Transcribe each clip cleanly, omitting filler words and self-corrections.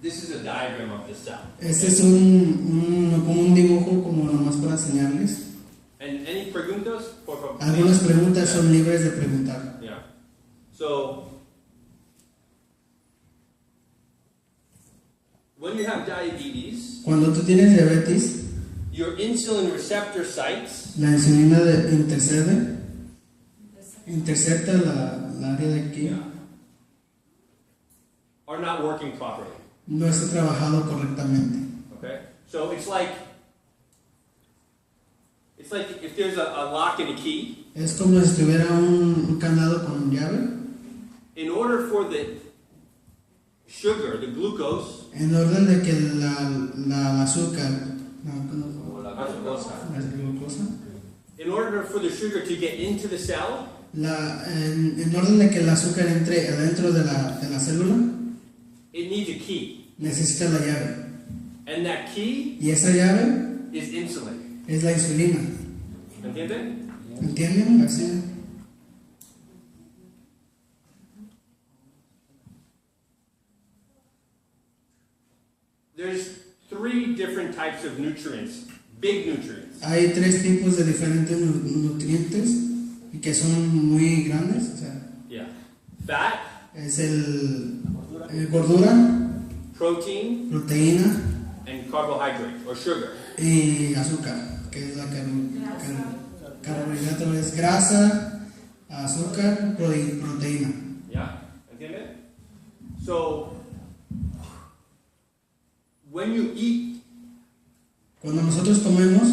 This is a diagram of the cell. Este es como un dibujo como nomás para enseñarles. And any preguntas? Por favor. Algunas preguntas son libres de preguntar. Yeah. So, when you have diabetes, Cuando tú tienes diabetes, your insulin receptor sites la insulina intercepta la área de aquí. are not working properly. No está trabajado correctamente. Okay? So it's like if there's a lock and a key. Es como si tuviera un candado con llave. In order for the sugar, the glucose, En orden de que la azúcar, la glucosa, la glucosa, in order for the sugar to get into the cell, en orden de que el azúcar entre adentro de la célula, it needs a key. necesita la llave. And that key Y esa llave is insulin. es la insulina. ¿Entienden? ¿Entienden? Así. There's 3 different types of nutrients, big nutrients. Hay 3 tipos de diferentes nutrientes y que son muy grandes. O sea, Yeah. Fat, es gordura, protein, proteína and carbohydrate, or sugar. y azúcar, que es la carbohidrato, es grasa, azúcar, proteína. Yeah? ¿Entienden? So, when you eat, Cuando nosotros comemos,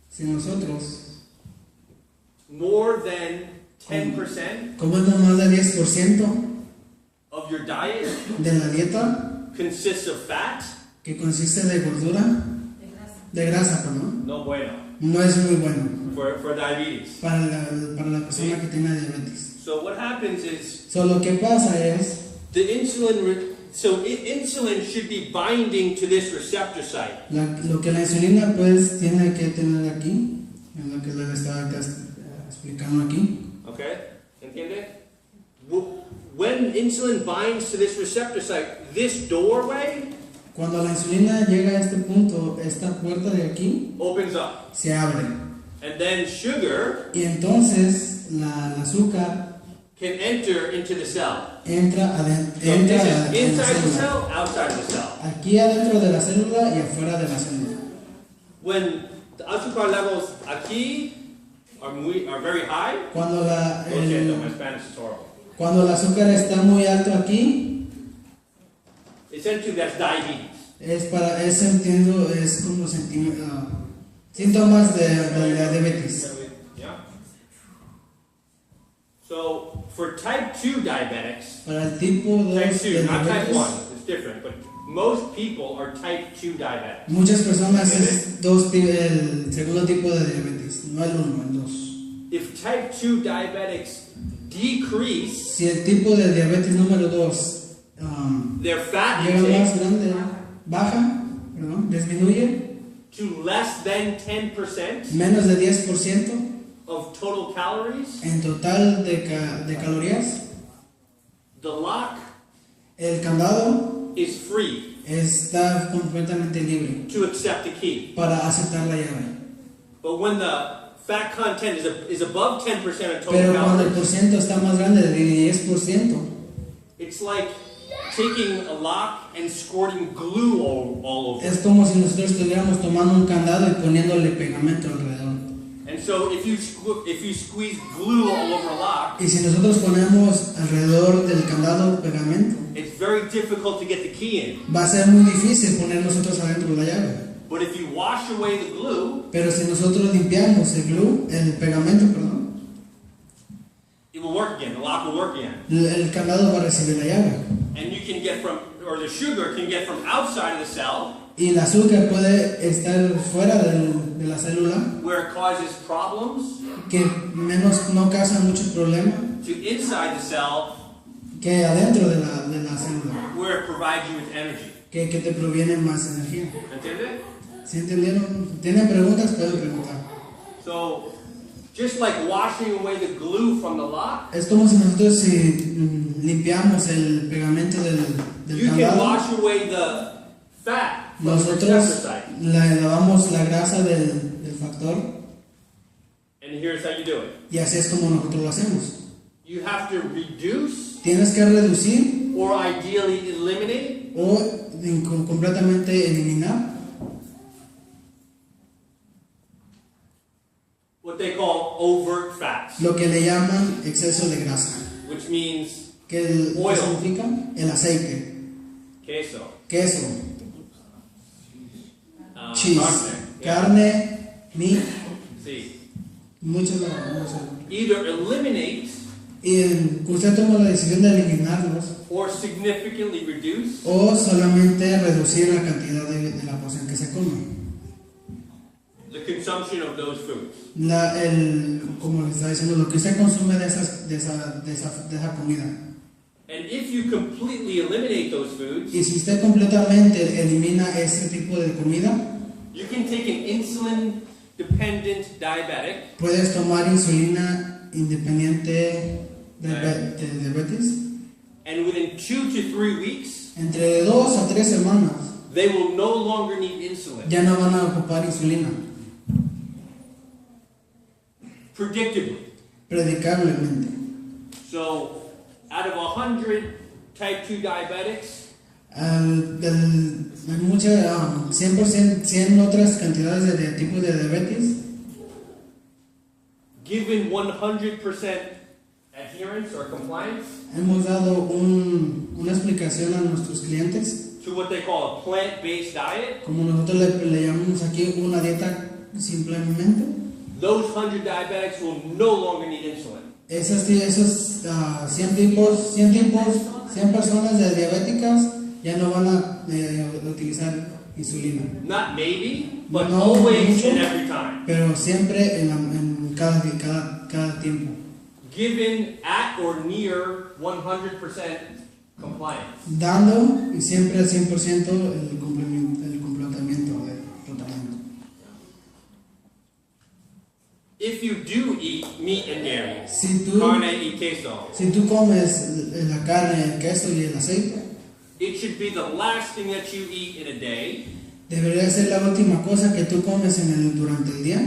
si nosotros more than 10% comemos más del 10% of your diet de la dieta, consists of fat, que consiste de gordura, de grasa, perdón, no bueno, no es muy bueno for diabetes. para la persona que tiene diabetes. So what happens is, Lo que pasa es, the insulin should be binding to this receptor site. lo que la insulina pues tiene que tener aquí, en lo que le estaba explicando aquí. Okay? ¿Entiende? When insulin binds to this receptor site, this doorway Cuando la insulina llega a este punto, esta puerta de aquí opens up. se abre. And then sugar Y entonces el azúcar can enter into the cell. entra So en this la is inside the célula. cell, outside the cell. Aquí adentro de la célula y afuera de la célula. When the azúcar levels aquí are very high, Cuando lo siento, my Spanish is horrible. cuando el azúcar está muy alto aquí, Essentially, that's diabetes. es como síntomas de la diabetes. Yeah. So for type 2 diabetics, Para el tipo 2 type de 2, not type 1, diabetes, it's different, but most people are type 2 diabetics. muchas personas es el segundo tipo de diabetes, no el 1, el 2. If type 2 diabetics decrease Si el tipo de diabetes número 2 their fat llega más intake grande, disminuye to less than 10% menos de 10% of total calories, en total de calorías, the lock el candado is free está completamente libre to accept the key. para aceptar la llave. But when the fat content is above 10% of total Pero cuando el calories, porciento está más grande de 10%, it's like taking a lock and squirting glue all over es it. como si nosotros estuviéramos tomando un candado y poniéndole pegamento alrededor. And so if you squeeze glue all over a lock, Y si nosotros ponemos alrededor del candado pegamento, it's very difficult to get the key in. va a ser muy difícil poner nosotros adentro la llave. But if you wash away the glue, Pero si nosotros limpiamos el pegamento, it will work again. The lock will work again. el candado va a recibir la llave. And you can get the sugar can get from outside of the cell, Y el azúcar puede estar fuera de la célula, where it causes problems, que no causa mucho problema, to inside the cell, que adentro de la célula, where it provides you with energy. que te proviene más energía. ¿Entiendes? ¿Sí entendieron? ¿Tienen preguntas? Pueden preguntar. So, Just like washing away the glue from the lock, Es como si nosotros limpiamos el pegamento del you can candado. wash away the fat from the receptor Nosotros site. lavamos la grasa del factor And here's how you do it. y así es como nosotros lo hacemos. You have to reduce Tienes que reducir or ideally eliminate o completamente eliminar what they call overt fats, lo que le llaman exceso de grasa. which means ¿Qué Oil. significa? El aceite, queso, queso, cheese, carne, carne, meat, sí. muchos no sé. Either eliminate Y usted toma la decisión de eliminarlos or significantly reduce o solamente reducir la cantidad de la porción que se come. the consumption of those foods. Como le está diciendo, lo que usted consume de esa comida. And if you completely eliminate those foods, Y si usted completamente elimina ese tipo de comida, you can take an insulin-dependent diabetic puedes tomar insulina independiente de diabetes. and within 2 to 3 weeks, Entre 2 a 3 semanas they will no longer need insulin. ya no van a ocupar insulina, Predictably. predicablemente. So, out of 100 type 2 diabetics, Hay muchas, 100 otras cantidades de tipos de diabetes. given 100% adherence or compliance Hemos dado una explicación a nuestros clientes, to what they call a plant-based diet, como nosotros le llamamos aquí una dieta simplemente. those 100 diabetics will no longer need insulin. Esos 100 personas diabéticas ya no van a utilizar insulina, Not maybe, but No, always mucho. and every time. pero siempre en cada tiempo, Given at or near 100% compliance. dando y siempre al 100% el complemento del tratamiento. If you do eat meat and dairy, Si tú, carne y queso, si tú comes la carne, el queso y el aceite, it should be the last thing that you eat in a day, debería ser la última cosa que tú comes durante el día.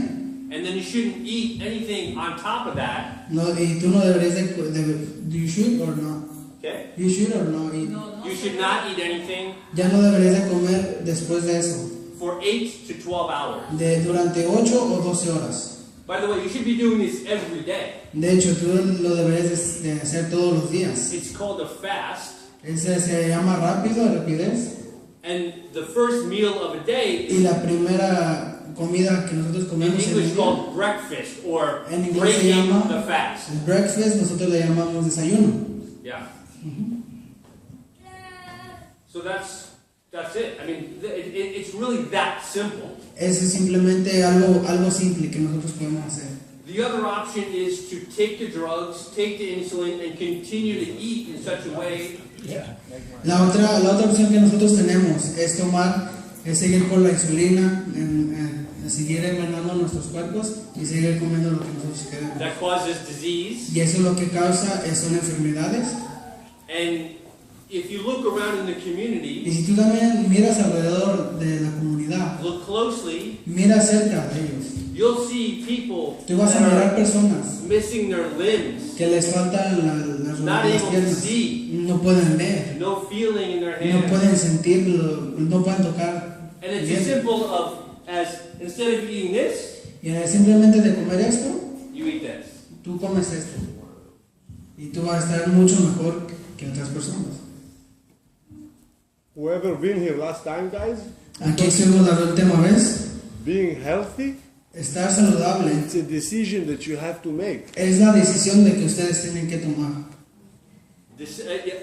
and then you shouldn't eat anything on top of that. No, y tú no deberías you should or not. Okay? You should or not eat. You should not eat anything Ya no deberías de comer después de eso, for 8 to 12 hours. durante 8 o 12 horas. By the way, you should be doing this every day. De hecho, tú lo deberías de hacer todos los días. It's called a fast, Ese se llama rapidez. and the first meal of a day Y la primera comida que nosotros in comemos en el English día, called breakfast or En inglés se breaking llama- the fast. el breakfast, nosotros le llamamos desayuno. Yeah. So that's it. I mean, it's really that simple. Ese es simplemente algo simple que nosotros podemos hacer. The other option is to take the drugs, take the insulin, and continue to eat in such a way La otra opción que nosotros tenemos es seguir con la insulina, seguir envenenando nuestros cuerpos y seguir comiendo lo que nosotros queremos. that causes disease. Y eso lo que causa son enfermedades. And if you look around in the Y community, si tú también miras alrededor de la comunidad, look closely, mira cerca de ellos, you'll see people tú vas a that mirar are personas missing their limbs, que les faltan las not able to piernas, see, no pueden ver, no feeling in their no hands. pueden sentirlo, no pueden tocar. And it's bien. as simple as instead of eating this, Y simplemente de comer esto, you eat this. tú comes esto. Y tú vas a estar mucho mejor que otras personas. Whoever been here last time, guys, Aquí estuvimos la última vez. being healthy, Estar saludable it's a decision that you have to make. es la decisión de que ustedes tienen que tomar. This, yeah.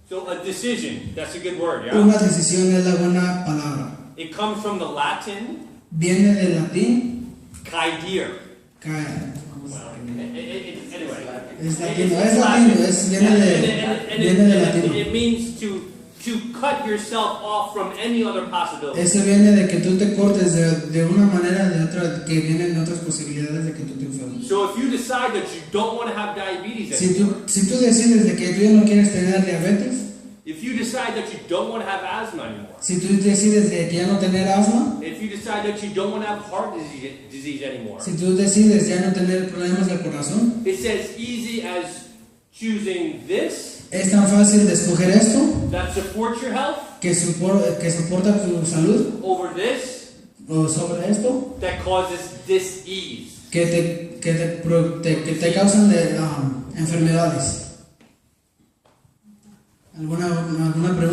So a decision, that's a good word, yeah? Una decisión es la buena palabra. It comes from the Latin Viene del latín, caedere. cae. Anyway. Es latino, viene del latín. It means to cut yourself off from any other possibility. Ese viene de que tú te cortes de una manera de otra, que vienen otras posibilidades de que tú te enfermes. So if you decide that you don't want to have diabetes Si anymore, tú decides de que tú ya no quieres tener diabetes, if you decide that you don't want to have asthma anymore, si tú decides de que ya no tener asma, if you decide that you don't want to have heart disease anymore, si tú decides ya no tener problemas del corazón, it's as easy as choosing this es tan fácil de escoger esto that supports your health que soporta tu salud over this o sobre esto that causes dis-ease. que te causan enfermedades. ¿Alguna pregunta?